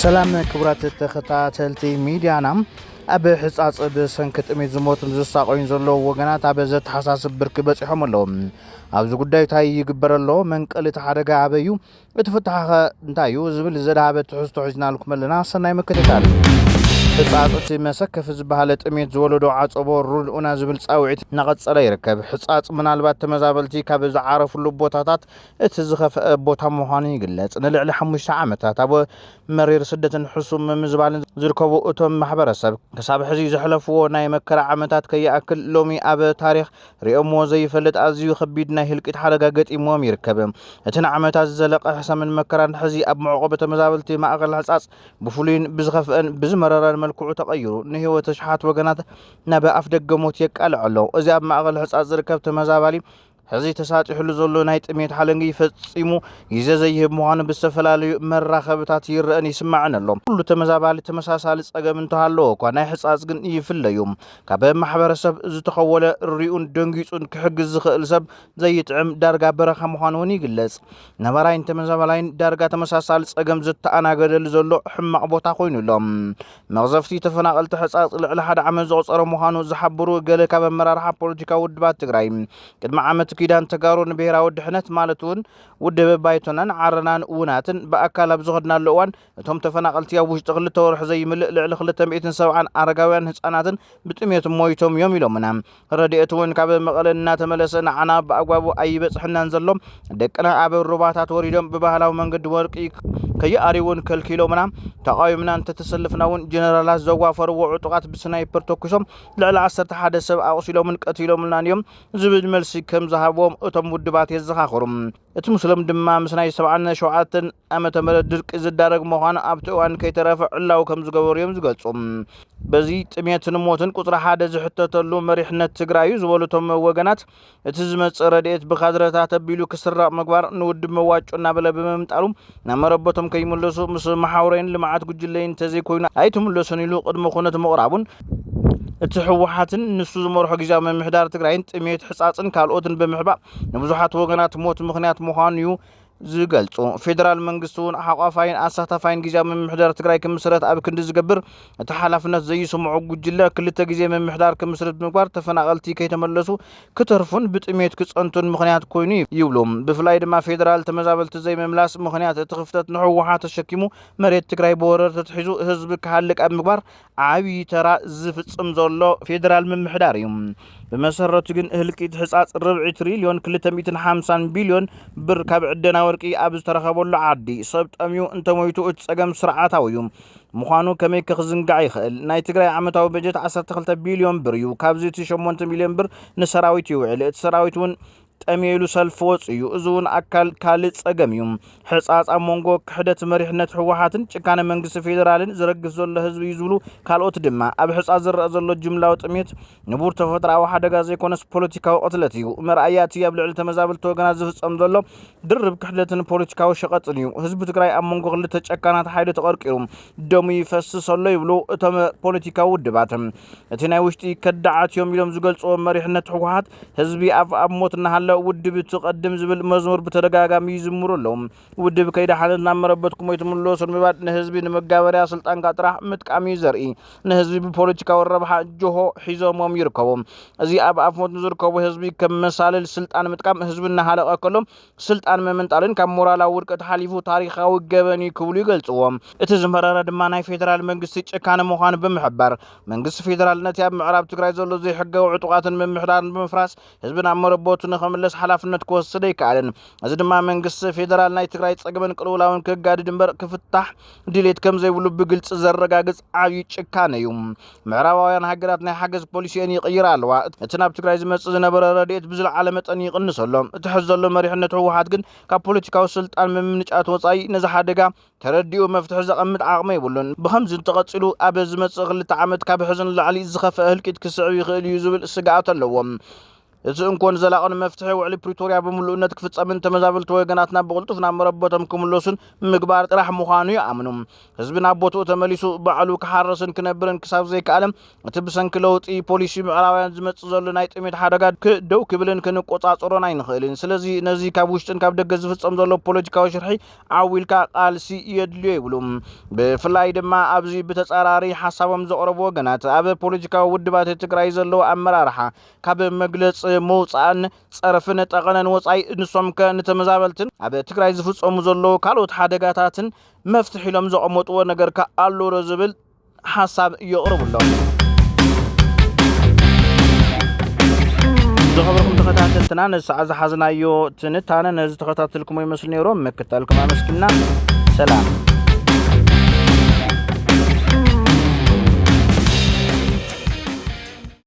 سلام كبرات التخطاتلتي ميديانا أبي حصاص بسنكت أمي زموت مزساقين زلو وغنات أبي زت حساس بركبت حملهم أبز قداي تاي يقبر الله من قلت حرقة عبيو اتفتحها انتايو زبل زدابة تحس تحزنا لكم لنا سناي مكتتال حصاص مسكف زبالت أمي زولدو عصبو رولونا زبل صاوعت نقد صلا يركب حصاص منالبات تمزابلتي كابز عارف اللبوتاتات اتزخف بوتا مهاني يقلص نلعل 5 عامتات ابو مرير سدة حسوم مزبال زركبو اتم محبرسب كساب حزي زحلفو ناي مكر عامتات كياكل لومي اب تاريخ ريمو زي فلت ازيو خبيدنا هلقيت حرغاغط يموم يركب اتن عامتات زلق حسن مكران حزي اب معقبه تمزابلتي ما اقل حصاص بفولين بزخفن بزمرران ملكو تقيرو نهيو تشحات وغنات نبا افدغموت يقالعلو ازي اب ما اقل حصاص زركب تمزابالي حزي تساطح له زلو ناي طميت حلنغي يفصيمو يززيهب مهان بالسفلالي مراخبታት يرأني يسمعن الله كل تمزابالي تمساسال صقم انتهالو كو ناي حصاص ግን يفليوم كاب محبرسب زتخوله ريون دنگيصون كحجز زخل سب زيطعم دارغا برخه مهانون يغلص نبراين تمزابالاين دارغا تمساسال صقم زتاناغدل زلو حمق بوتا خوينلوم مغزفتي تفناقلت حصاص لعل حد عمل زقصر مهانو زحبرو گله كاب مرارحه بوليتيكا ودبات تግራይ ቅድመ ዓመት ኪዳን ተጋሩን ብሔራዊ ድሕነት ማለቱን ውድብ ባይቶናን ዓረናን ውናትን በአካል አብዝኸድናሉ እዋን እቶም ተፈናቀልቲ ያው ውሽጥ ክልተ ወርሕ ዘይምልእ ልዕሊ 270 አረጋውያን ህፃናትን ብጥሜት ሞይቶም ዮም ኢሎምና ረድኤት ወን ካብ መቐለና ተመለሰና ዓና በአጓቡ አይበጽሕናን ዘሎም ደቅና አብ ሩባታት ወሪዶም በባህላዊ መንገድ ወርቂ ከየአሪውን ከልኪሎምና ተቃይምናን ተተሰልፍናውን ጀነራላት ዘዋፈሩ ወዕጡቃት ብስናይፐር ተኩሶም ልዕሊ 11 ሰብ አቁሲሎምን ቀቲሎምናን ዝብል መልሲ ከም ዝሃቦም እቶም ውድባት የዘኻኽሩም እቲ ሙስሊም ድማ ምስናይ 77 ዓመተ ምህረት ድርቅ ዝዳረግ መሆን ኣብተዋን ከይተረፈ ዕላው ከም ዝገበሩም ዝገልጹም በዚ ጥሜትን ሞትን ቁጥር 1 ዝሕተተሉ መሪሕነት ትግራይ ዝበሉቶም ወገናት እቲ ዝመጽእ ረድኤት ብኻድረታት አቢሉ ክስራቅ ምግባር ንውድብ መዋጮና በለ በመምጣሉ ናመረበቶም ከይመለሱ ምስ ማሕወሬን ልማዓት ጉጅለይን ተዘይኮይና አይትምለሱን ኢሉ ቅድመ ኩነት መቅራቡን እቲ ህወሓትን ንሱ ዝመርሖ ጊዜያዊ ምምሕዳር ትግራይን ጥሜት ሕጻጽን ካልኦትን በምሕባእ ንብዙሓት ወገናት ሞት ምኽንያት ምዃኑ ዝገልጹ ፌደራል መንግስቱን ሓቋፋይን አሳታፋይን ጊዜያዊ ምምሕዳር ትግራይ ክምስረት ኣብ ክንዲ ዝገብር እቲ ሓላፍነት ዘይስምዑ ጉጅለ ክልተ ጊዜ ምምሕዳር ክምስረት ምግባር ተፈናቀልቲ ከይተመለሱ ክትርፉን ብጥሜት ክጸንቱን ምኽንያት ኮይኑ ይብሎም ብፍላይ ድማ ፌደራል ተመዛበልቲ ዘይመምላስ ምኽንያት እቲ ክፍተት ንህወሓት ተሸኪሙ መሬት ትግራይ በወረር ተትሒዙ ህዝቢ ክሃልቅ ኣብ ምግባር ዓብይ ተራ ዝፍጽም ዘሎ ፌደራል ምምሕዳር እዩ بمسرت ግን ህልቂት ሕጻጽ ربع تريليون 250 ቢልዮን ብር ካብ ዕደና ወርቂ ኣብ ዝተረኸበሉ ዓዲ ሰብ ጠሚዩ እንተሞይቱ ጸገም ስርዓታዊ ምዃኑ ከመይ ክዝንጋዕ ይኽእል ናይ ትግራይ ዓመታዊ በጀት 12 ቢልዮን ብር እዩ ካብዚ 8 ሚልዮን ብር ንሰራዊት ይውዕል እቲ ሰራዊት ውን ጠሚሉ ሰልፍ ወጽዩ እዙን አካል ካልጽ ጸገምዩ ሕጻጽ አሞንጎ ክሕደት መሪሕነት ህወሓትን ጭካነ መንግስት ፌደራልን ዝረግፍ ዘሎ ህዝቢ ይዝብሉ ካልኦት ድማ ኣብ ሕጻጽ ዝረአ ዘሎ ጅምላው ጥሜት ንቡር ተፈጥራዊ ሓደጋ ዘይኮነስ ፖለቲካዊ ቅትለት እዩ መርአያት ኣብ ልዕሊ ተመዛበልቲ ወገናት ዝፍጸም ዘሎ ድርብ ክሕደትን ፖለቲካዊ ሸቐጥን እዩ ህዝቢ ትግራይ አሞንጎ ክልተ ጨካናት ሓይሊ ተቐርቂሩ ደሙ ይፈስስ ኣሎ ይብሉ እቶም ፖለቲካዊ ውድባት እቲ ናይ ውሽጢ ከዳዓትዮም ኢሎም ዝገልጹ መሪሕነት ህወሓት ህዝቢ ኣብ ሞትና ውድብ ተቀድም ዝብል መዝሙር በተደጋጋሚ ይዝምሩሎም ውድብ ከይዳ ሓለና መረበትኩም ይትምለሱ ንባድ ንህዝቢ ንመጋበሪያ ስልጣን ጋጥራ ምጥቃሚ ዘርኢ ንህዝቢ ፖለቲካዊ ረብሓ ጆሆ ሒዞሞም ይርከቦም እዚ ኣብ ኣፍሞት ዝርከቡ ህዝቢ ከመሳለል ስልጣን ምጥቃም ህዝብና ሃለቀ ከሎም ስልጣን መመንጣልን ካብ ሞራላዊ ውድቀት ሓሊፉ ታሪኻዊ ገበኒ ክብሉ ይገልጽዎም እቲ ዝመረረ ድማ ናይ ፌደራል መንግስቲ ጭካነ ምዃኑ ብምሕባር መንግስቲ ፌደራል ነቲ ኣብ ምዕራብ ትግራይ ዘሎ ዘይሕጋዊ ዕጡቃትን ምምሕዳርን ብምፍራስ ህዝብና መረበቱ ንኸመለስ ሓላፍነት ክወስድ ይከኣልን እዚ ድማ መንግስቲ ፌደራል ናይ ትግራይ ጸገመን ቅልውላውን ክጋድ ድንበር ክፍታሕ ድሌት ከም ዘይብሉ ብግልጽ ዘረጋግጽ ዓብይ ጭካነ እዩ ምዕራባውያን ሃገራት ናይ ሓገዝ ፖሊሲን ይቕይራ ኣለዋ እቲ ናብ ትግራይ ዝመጽእ ዝነበረ ረድኤት ብዝለዓለ መጠን ይቕንሰሎ እቲ ሕዚ ዘሎ መሪሕነት ህወሓት ግን ካብ ፖለቲካዊ ስልጣን ምምንጫት ወጻኢ ነዚ ሓደጋ ተረዲኡ መፍትሒ ዘቐምጥ ዓቕሚ ይብሉን ብኸምዚ ተቐጺሉ ኣብ ዝመጽእ 2 ዓመት ካብ ሕዝን ላዕሊ ዝኸፍአ ህልቂት ክስዕብ ይኽእል እዩ ዝብል ስጋኣት ኣለዎም እንኳን ዘላቀን መፍትሄ ውዕሊ ፕሪቶሪያ በሙሉነት ክፍጸምን ተመዛበልት ወገናትና በቁልጡፍና መረበቶም ክምለሱን ምግባር ጥራሕ ምዃኑ ይኣምኑ ህዝብና ቦታኡ ተመሊሱ በዓሉ ክሓረስን ክነብርን ክሳብ ዘይከኣለም እቲ ብሰንኪ ለውጢ ፖሊሲ ምዕራባውያን ዝመጽእ ዘሎ ናይ ጥሜት ሓደጋ ደው ክብልን ክንቆጻጽሮን ኣይንኽእልን ስለዚ ነዚ ካብ ውሽጥን ካብ ደገ ዝፍጸም ዘሎ ፖለቲካዊ ሽርሒ ዓዊልካ ቃልሲ የድልዮ ይብሉ ብፍላይ ድማ ኣብዚ ብተጻራሪ ሓሳቦም ዘቕረቡ ወገናት ኣብ ፖለቲካዊ ውድባት ትግራይ ዘለዎ ኣመራርሓ ካብ መግለጽ موصان صرفن طقنن وصاي نسوم كنتمزابلتن ابي تግራይ ዝፍጸሙ ዘሎ ካልኦት ሓደጋታትን መፍትሕ ኢሎም ዘቀመጥዎ ነገር ከአሎ ረዝብል ሐሳብ ይقربሎም ዝኸበርኩም ተኸታተልትና ነሰዓዝ ሓዝናዮ ትንታነ ነዝ ተኸታተልኩም ይመስል ነይሮም መከታልኩም አመስግና ሰላም